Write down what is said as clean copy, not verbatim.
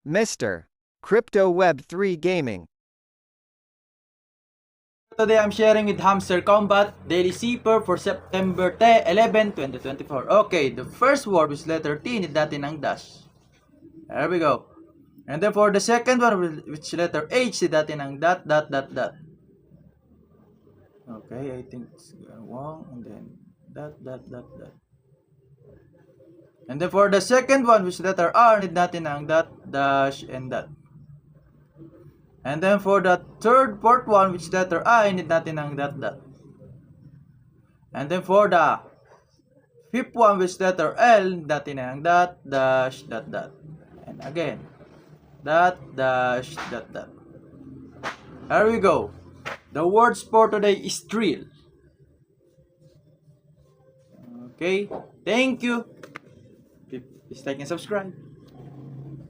Mr. Crypto Web 3 Gaming. Today I'm sharing with Hamster Combat Daily Zipper for September 11, 2024. Okay, the first word with letter T, need natin ang dash. There we go. And then for the second one with letter H, need natin ang dot. Okay, I think it's wrong. And then dot. And then for the second one with letter R, need natin ang dot, dash, and dot. And then for the fourth one, which letter I, need natin ang dot. And then for the fifth one, which letter L, need natin ang dot, dash, dot. And again, dot, dash, dot. Here we go. The words for today is drill. Okay, thank you. Please like and subscribe.